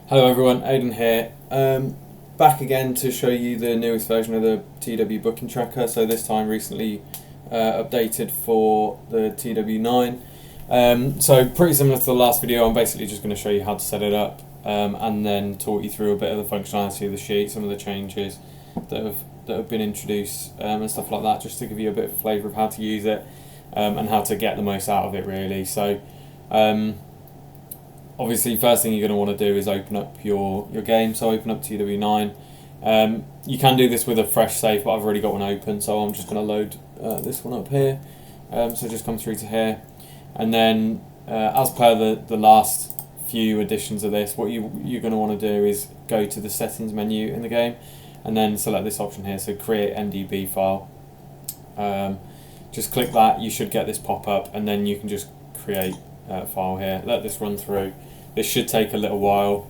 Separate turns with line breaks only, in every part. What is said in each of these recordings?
Hello everyone, Aidan here. Back again to show you the newest version of the TEW Booking Tracker. So this time recently updated for the TEW IX. So pretty similar to the last video. I'm basically just going to show you how to set it up and then talk you through a bit of the functionality of the sheet, some of the changes that have been introduced and stuff like that, just to give you a bit of a flavour of how to use it and how to get the most out of it really. So obviously, first thing you're going to want to do is open up your game. So open up TEW IX. You can do this with a fresh save, but I've already got one open, so I'm just going to load this one up here. So just come through to here, and then as per the last few editions of this, what you're going to want to do is go to the settings menu in the game, and then select this option here. So create MDB file. Just click that. You should get this pop up, and then you can just create a file here. Let this run through. This should take a little while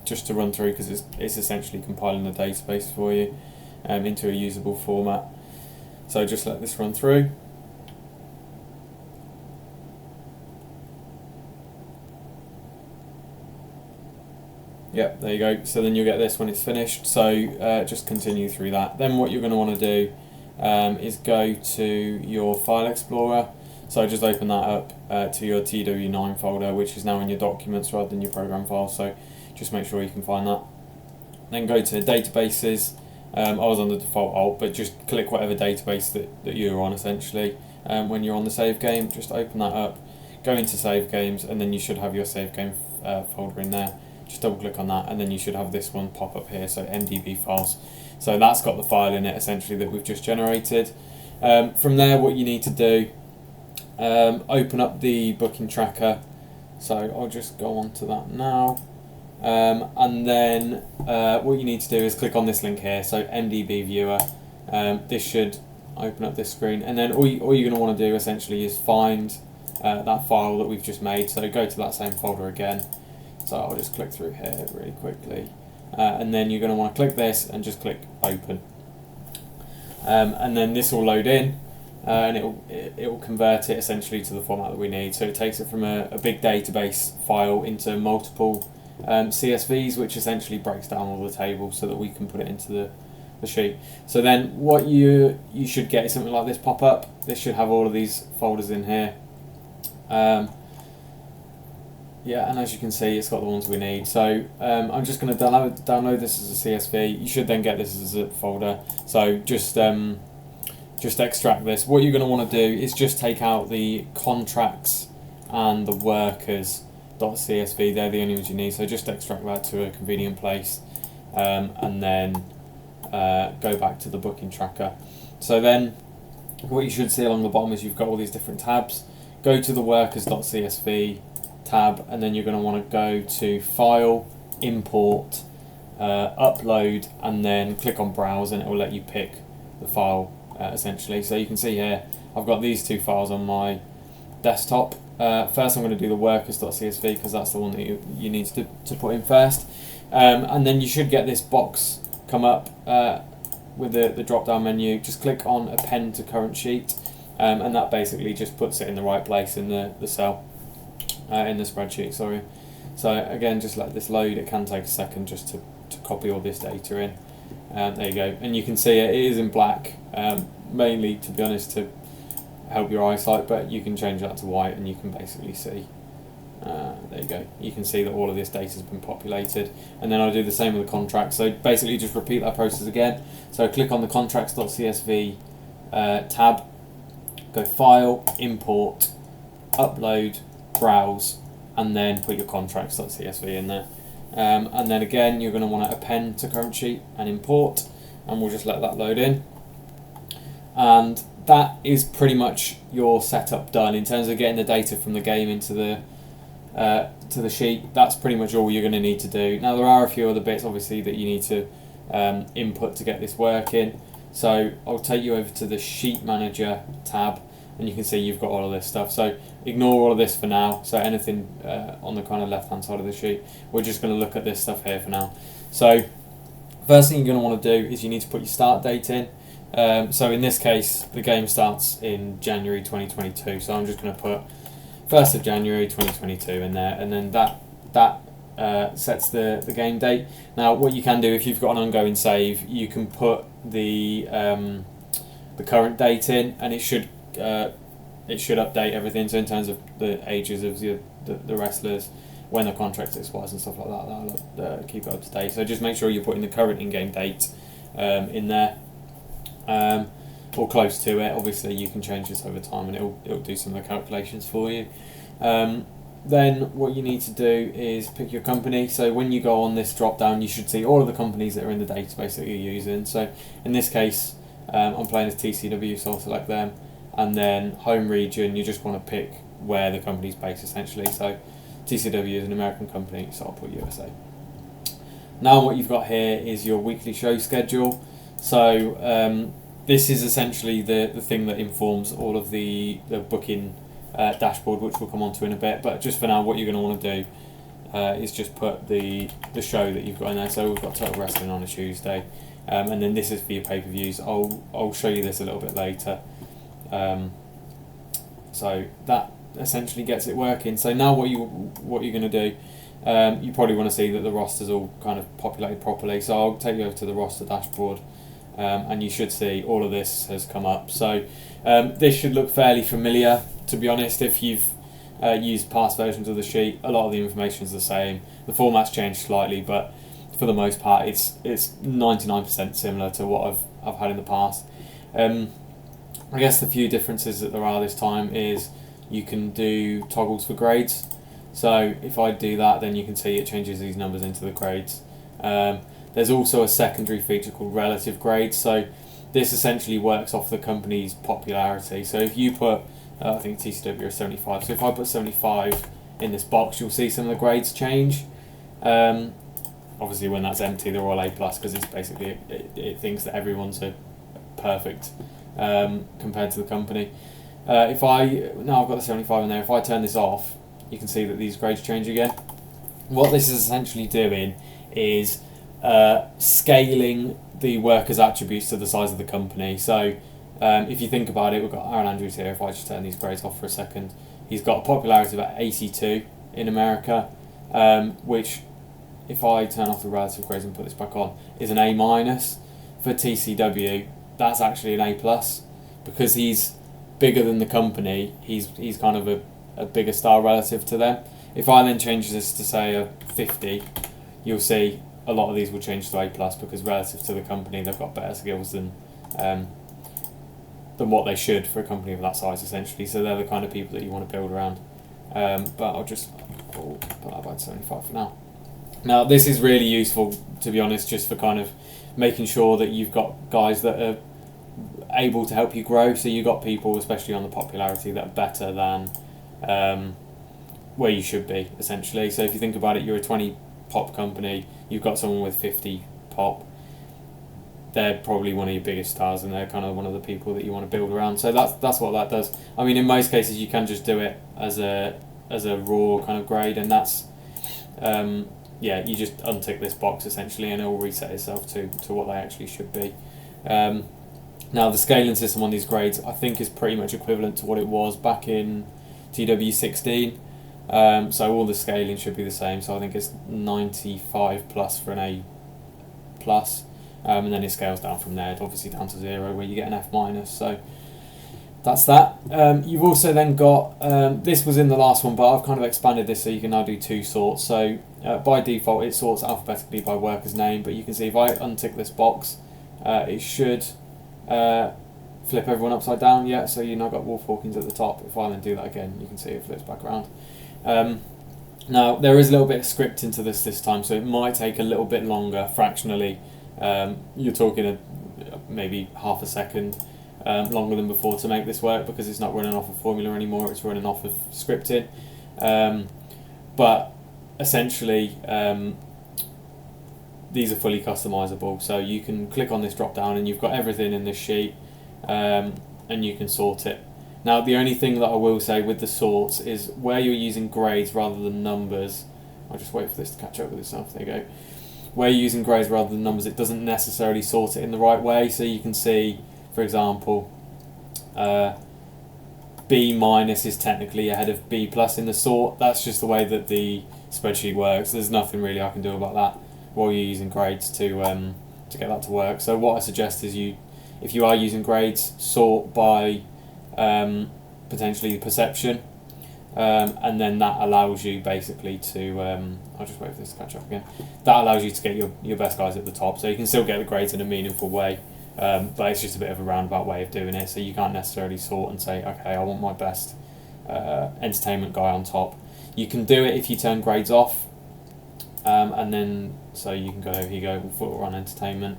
just to run through, because it's essentially compiling the database for you into a usable format. So just let this run through. Yep, there you go. So then you'll get this when it's finished. So just continue through that. Then what you're going to want to do is go to your file explorer. So just open that up to your TEW IX folder, which is now in your documents rather than your program file. So just make sure you can find that. Then go to databases. I was on the default alt, but just click whatever database that you're on essentially. When you're on the save game, just open that up, go into save games, and then you should have your save game folder in there. Just double click on that, and then you should have this one pop up here, so MDB files. So that's got the file in it essentially that we've just generated. From there, what you need to do, open up the booking tracker. So I'll just go on to that now, and then what you need to do is click on this link here, so MDB viewer. This should open up this screen, and then all you're going to want to do essentially is find that file that we've just made. So go to that same folder again. So I'll just click through here really quickly, and then you're going to want to click this and just click open, and then this will load in. And it will convert it essentially to the format that we need. So it takes it from a big database file into multiple CSVs, which essentially breaks down all the tables so that we can put it into the sheet. So then what you should get is something like this pop up. This should have all of these folders in here. Yeah, and as you can see, it's got the ones we need. So I'm just going to download this as a CSV. You should then get this as a zip folder. So just extract this. What you're going to want to do is just take out the contracts and the workers.csv. They're the only ones you need. So just extract that to a convenient place, and then go back to the booking tracker. So then what you should see along the bottom is you've got all these different tabs. Go to the workers.csv tab, and then you're going to want to go to File, Import, Upload, and then click on Browse, and it will let you pick the file essentially. So you can see here I've got these two files on my desktop. First I'm going to do the workers.csv because that's the one that you need to put in first, and then you should get this box come up with the drop down menu. Just click on Append to Current Sheet, and that basically just puts it in the right place in the cell in the spreadsheet, sorry. So again, just let this load. It can take a second just to copy all this data in. There you go, and you can see it is in black, mainly to be honest to help your eyesight, but you can change that to white and you can basically see, there you go, you can see that all of this data has been populated. And then I'll do the same with the contract. So basically just repeat that process again. So click on the contracts.csv tab, go File, Import, Upload, Browse, and then put your contracts.csv in there. And then again you're going to want to append to current sheet and import, and we'll just let that load in. And that is pretty much your setup done in terms of getting the data from the game into the sheet. That's pretty much all you're going to need to do. Now there are a few other bits obviously that you need to input to get this working. So I'll take you over to the Sheet Manager tab, and you can see you've got all of this stuff. So ignore all of this for now. So anything on the kind of left hand side of the sheet, we're just going to look at this stuff here for now. So first thing you're going to want to do is you need to put your start date in. So in this case the game starts in January 2022, so I'm just going to put 1st of January 2022 in there, and then that sets the game date. Now what you can do if you've got an ongoing save, you can put the current date in, and it should update everything. So in terms of the ages of the wrestlers, when the contract expires and stuff like that, that'll keep it up to date. So just make sure you're putting the current in-game date in there, or close to it. Obviously you can change this over time and it'll do some of the calculations for you. Then what you need to do is pick your company. So when you go on this drop down, you should see all of the companies that are in the database that you're using. So in this case, I'm playing as TCW, so I'll select them, and then home region, you just want to pick where the company's based essentially. So TCW is an American company, so I'll put USA. Now what you've got here is your weekly show schedule. So this is essentially the thing that informs all of the booking dashboard, which we'll come on to in a bit. But just for now, what you're going to want to do is just put the show that you've got in there. So we've got Total Wrestling on a Tuesday, and then this is for your pay-per-views. I'll show you this a little bit later. So that essentially gets it working. So now what you're going to do, you probably want to see that the roster's all kind of populated properly. So I'll take you over to the roster dashboard, and you should see all of this has come up. So this should look fairly familiar, to be honest. If you've used past versions of the sheet, a lot of the information is the same. The format's changed slightly, but for the most part, it's 99% similar to what I've had in the past. I guess the few differences that there are this time is you can do toggles for grades. So if I do that, then you can see it changes these numbers into the grades. There's also a secondary feature called relative grades. So this essentially works off the company's popularity. So if you put, I think TCW is 75. So if I put 75 in this box, you'll see some of the grades change. Obviously when that's empty, they're all A+, because it's basically, it thinks that everyone's a perfect compared to the company. Now I've got the 75 in there, if I turn this off, you can see that these grades change again. What this is essentially doing is scaling the workers' attributes to the size of the company. So if you think about it, we've got Aaron Andrews here. If I just turn these grades off for a second, he's got a popularity of about 82 in America, which if I turn off the relative grades and put this back on, is an A-. For TCW, that's actually an A+, because he's bigger than the company. He's kind of a bigger star relative to them. If I then change this to say a 50, you'll see a lot of these will change to A+, because relative to the company, they've got better skills than what they should for a company of that size, essentially. So they're the kind of people that you want to build around. But I'll put that by 75 for now. Now this is really useful, to be honest, just for kind of making sure that you've got guys that are able to help you grow. So you've got people, especially on the popularity, that are better than where you should be, essentially. So if you think about it, you're a 20 pop company, you've got someone with 50 pop, they're probably one of your biggest stars, and they're kind of one of the people that you want to build around. So that's what that does. I mean, in most cases you can just do it as a raw kind of grade, and that's yeah, you just untick this box essentially and it will reset itself to what they actually should be. Now the scaling system on these grades I think is pretty much equivalent to what it was back in TEW 16. So all the scaling should be the same. So I think it's 95 plus for an A+, and then it scales down from there, obviously down to 0 where you get an F-. So that's that. You've also then got, this was in the last one, but I've kind of expanded this so you can now do two sorts. So by default it sorts alphabetically by worker's name, but you can see if I untick this box, it should flip everyone upside down. Yeah, so you've now got Wolf Hawkins at the top. If I then do that again, you can see it flips back around. Now there is a little bit of script into this time, so it might take a little bit longer fractionally. You're talking maybe half a second longer than before to make this work, because it's not running off of formula anymore, it's running off of scripting. But essentially these are fully customizable, so you can click on this drop down and you've got everything in this sheet, and you can sort it. Now the only thing that I will say with the sorts is where you're using grades rather than numbers, I'll just wait for this to catch up with itself, there you go. Where you're using grades rather than numbers, it doesn't necessarily sort it in the right way. So you can see, for example, B- is technically ahead of B+ in the sort. That's just the way that the spreadsheet works. There's nothing really I can do about that while you're using grades to get that to work. So what I suggest is if you are using grades, sort by potentially perception, and then that allows you basically to I'll just wait for this to catch up again. That allows you to get your best guys at the top, so you can still get the grades in a meaningful way, but it's just a bit of a roundabout way of doing it. So you can't necessarily sort and say, okay, I want my best entertainment guy on top. You can do it if you turn grades off, and then so you can go, here you go, we'll filter on entertainment,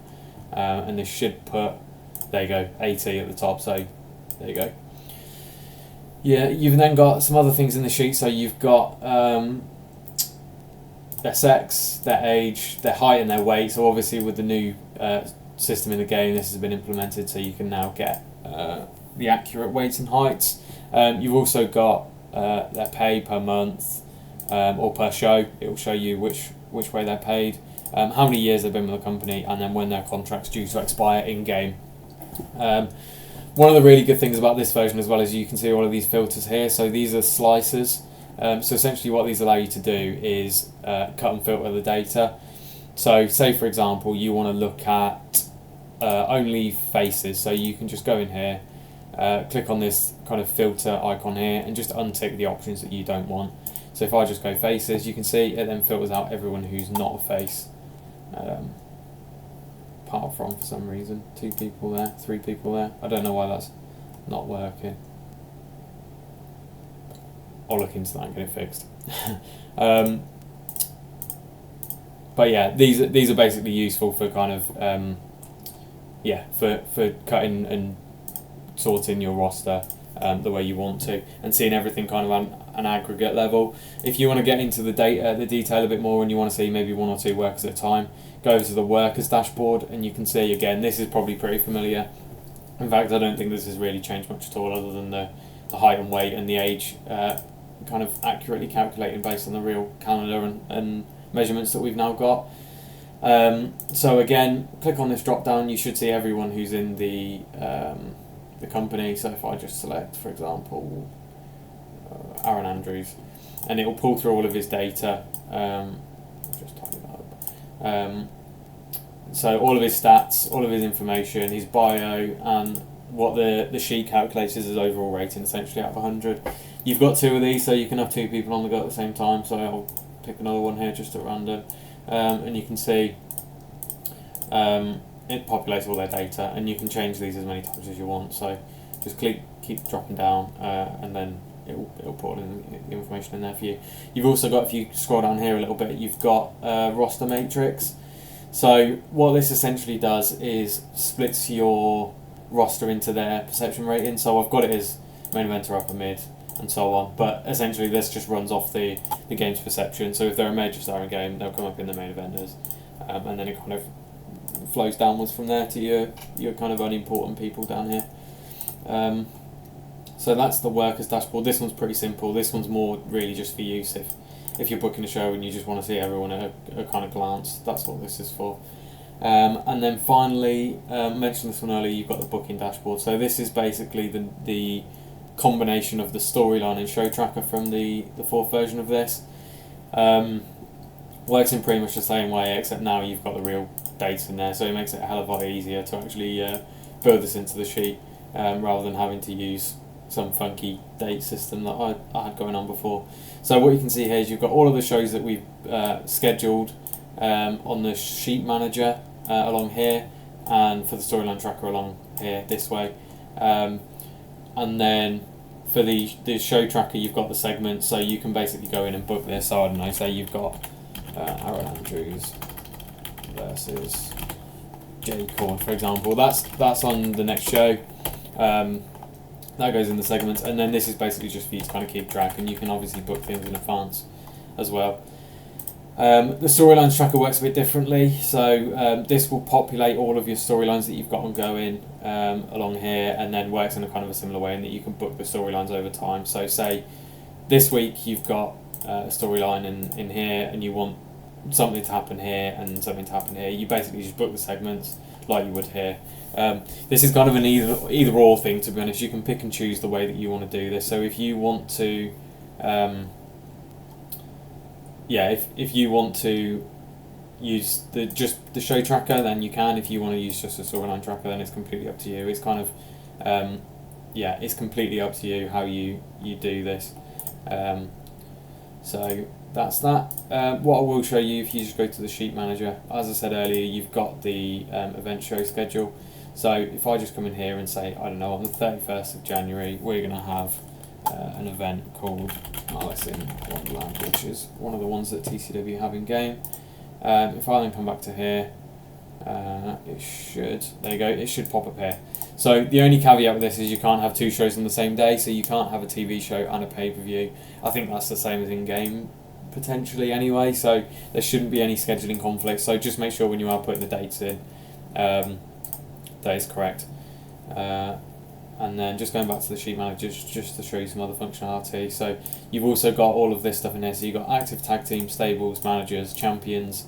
and this should put, there you go, 80 at the top, so there you go. Yeah, you've then got some other things in the sheet. So you've got their sex, their age, their height and their weight. So obviously with the new system in the game, this has been implemented, so you can now get the accurate weights and heights. You've also got their pay per month or per show. It will show you which way they're paid, how many years they've been with the company, and then when their contract's due to expire in game. One of the really good things about this version as well is you can see all of these filters here. So these are slicers. So essentially what these allow you to do is cut and filter the data. So say for example you want to look at only faces, so you can just go in here, click on this kind of filter icon here and just untick the options that you don't want. So if I just go faces, you can see it then filters out everyone who's not a face. Apart from, for some reason, 2 people there, 3 people there. I don't know why that's not working. I'll look into that and get it fixed. But yeah, these are basically useful for kind of for cutting and sorting your roster the way you want to, and seeing everything kind of on an aggregate level. If you want to get into the detail a bit more, and you want to see maybe 1 or 2 workers at a time, go over to the workers dashboard, and you can see again, this is probably pretty familiar. In fact, I don't think this has really changed much at all, other than the height and weight and the age kind of accurately calculating based on the real calendar and measurements that we've now got. So again, click on this drop down, you should see everyone who's in the company. So if I just select, for example, Aaron Andrews, and it will pull through all of his data. Just tidy that up. So all of his stats, all of his information, his bio, and what the sheet calculates as his overall rating, essentially out of 100. You've got 2 of these, so you can have 2 people on the go at the same time. So I'll pick another one here just at random, and you can see it populates all their data, and you can change these as many times as you want. So just keep dropping down, and then it'll put all the information in there for you. You've also got, if you scroll down here a little bit, you've got roster matrix. So what this essentially does is splits your roster into their perception rating. So I've got it as main eventer, upper mid, and so on. But essentially this just runs off the game's perception. So if they're a major star in a game, they'll come up in the main eventers, and then it kind of flows downwards from there to your kind of unimportant people down here. So that's the workers dashboard. This one's pretty simple. This one's more really just for use if you're booking a show and you just want to see everyone at a kind of glance. That's what this is for. And then finally, I mentioned this one earlier, you've got the booking dashboard. So this is basically the combination of the storyline and show tracker from the 4th version of this. Works in pretty much the same way, except now you've got the real dates in there, so it makes it a hell of a lot easier to actually build this into the sheet, rather than having to use some funky date system that I had going on before. So what you can see here is you've got all of the shows that we've scheduled on the sheet manager along here, and for the storyline tracker along here this way, and then for the show tracker you've got the segments, so you can basically go in and book this. So I don't know, say you've got Aaron Andrews versus Jay Corn, for example. That's on the next show. That goes in the segments, and then this is basically just for you to kind of keep track, and you can obviously book things in advance as well. The storylines tracker works a bit differently, so this will populate all of your storylines that you've got ongoing along here, and then works in a kind of a similar way in that you can book the storylines over time. So say this week you've got a storyline in here, and you want something to happen here and something to happen here. You basically just book the segments like you would here. This is kind of an either or thing, to be honest. You can pick and choose the way that you want to do this. So if you want to yeah, if you want to use just the show tracker, then you can. If you want to use just a storyline tracker, then it's completely up to you. It's kind of yeah, it's completely up to you how you do this. So that's that. What I will show you, if you just go to the sheet manager, as I said earlier, you've got the event show schedule. So if I just come in here and say, I don't know, on the 31st of January, we're going to have an event called Alice in Wonderland, which is one of the ones that TCW have in game. If I then come back to here, it should, there you go, it should pop up here. So the only caveat with this is you can't have two shows on the same day, so you can't have a TV show and a pay-per-view. I think that's the same as in game, potentially anyway, so there shouldn't be any scheduling conflicts. So just make sure when you are putting the dates in, that is correct. And then just going back to the sheet manager, just to show you some other functionality. So you've also got all of this stuff in here. So you've got active tag team, stables, managers, champions,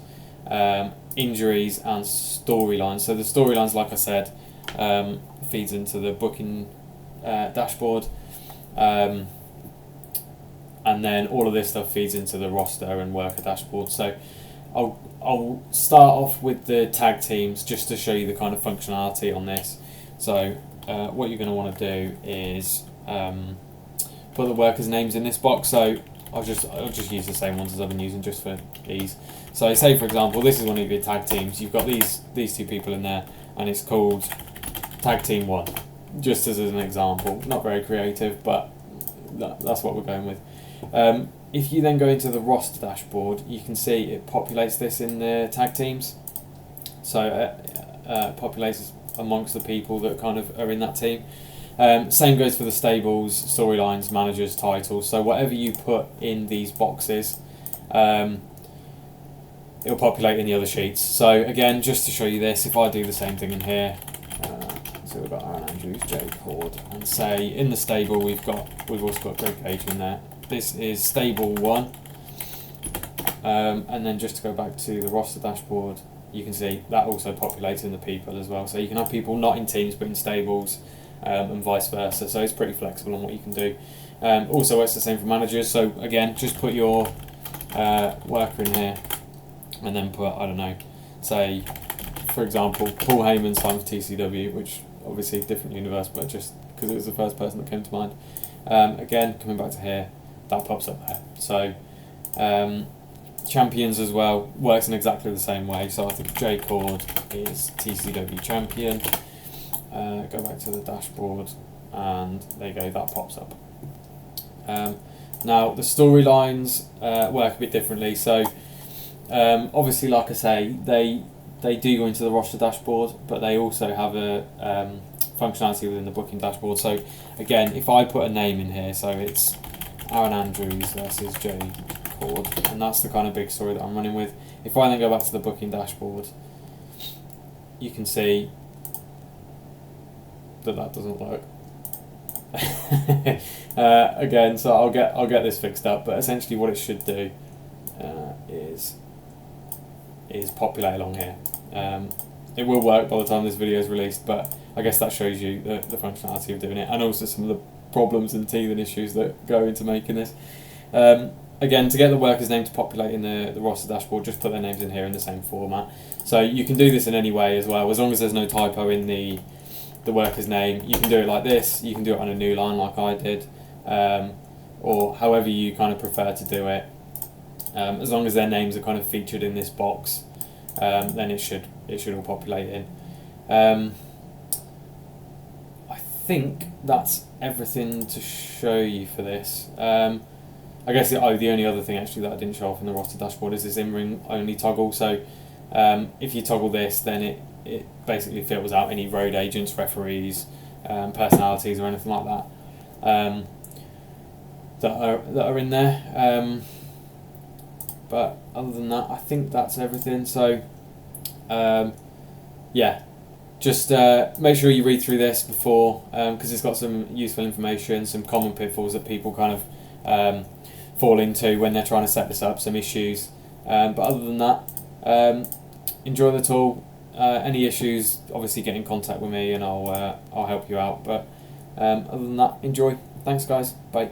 injuries, and storylines. So the storylines, like I said, feeds into the booking dashboard, and then all of this stuff feeds into the roster and worker dashboard. So I'll start off with the tag teams just to show you the kind of functionality on this. So what you're going to want to do is put the workers' names in this box. So I'll just use the same ones as I've been using just for ease. So say for example, this is one of your tag teams. You've got these two people in there, and it's called Tag Team 1, just as an example. Not very creative, but that's what we're going with. If you then go into the roster dashboard, you can see it populates this in the tag teams. So it populates amongst the people that kind of are in that team. Same goes for the stables, storylines, managers, titles. So whatever you put in these boxes, it'll populate in the other sheets. So again, just to show you this, if I do the same thing in here, so we've got Aaron Andrews, Jay Cord, and say in the stable we've also got Greg Gage in there. This is stable 1, and then just to go back to the roster dashboard, you can see that also populates in the people as well. So you can have people not in teams but in stables, and vice versa. So it's pretty flexible on what you can do. Also, it's the same for managers. So again, just put your worker in here, and then put, I don't know, say for example, Paul Heyman's time for TCW, which obviously different universe, but just because it was the first person that came to mind. Again, coming back to here, that pops up there. So champions as well works in exactly the same way. So I think J Cord is TCW champion. Go back to the dashboard, and there you go, that pops up. Now the storylines work a bit differently. So obviously, like I say, they do go into the roster dashboard, but they also have a functionality within the booking dashboard. So again, if I put a name in here, so it's Aaron Andrews versus Jay Cord, and that's the kind of big story that I'm running with. If I then go back to the booking dashboard, you can see that doesn't work. Again, so I'll get this fixed up, but essentially what it should do is populate along here. It will work by the time this video is released, but I guess that shows you the functionality of doing it, and also some of the problems and teething issues that go into making this. Again, to get the worker's name to populate in the roster dashboard, just put their names in here in the same format. So you can do this in any way as well, as long as there's no typo in the worker's name. You can do it like this, you can do it on a new line like I did, or however you kind of prefer to do it. As long as their names are kind of featured in this box, then it should all populate in. I think that's everything to show you for this. I guess the only other thing actually that I didn't show off in the roster dashboard is this in-ring only toggle. So if you toggle this, then it basically filters out any road agents, referees, personalities, or anything like that that are in there. But other than that, I think that's everything. So yeah, just make sure you read through this before, because it's got some useful information, some common pitfalls that people kind of fall into when they're trying to set this up, some issues. But other than that, enjoy the tool. Any issues, obviously get in contact with me and I'll help you out. But other than that, enjoy. Thanks guys, bye.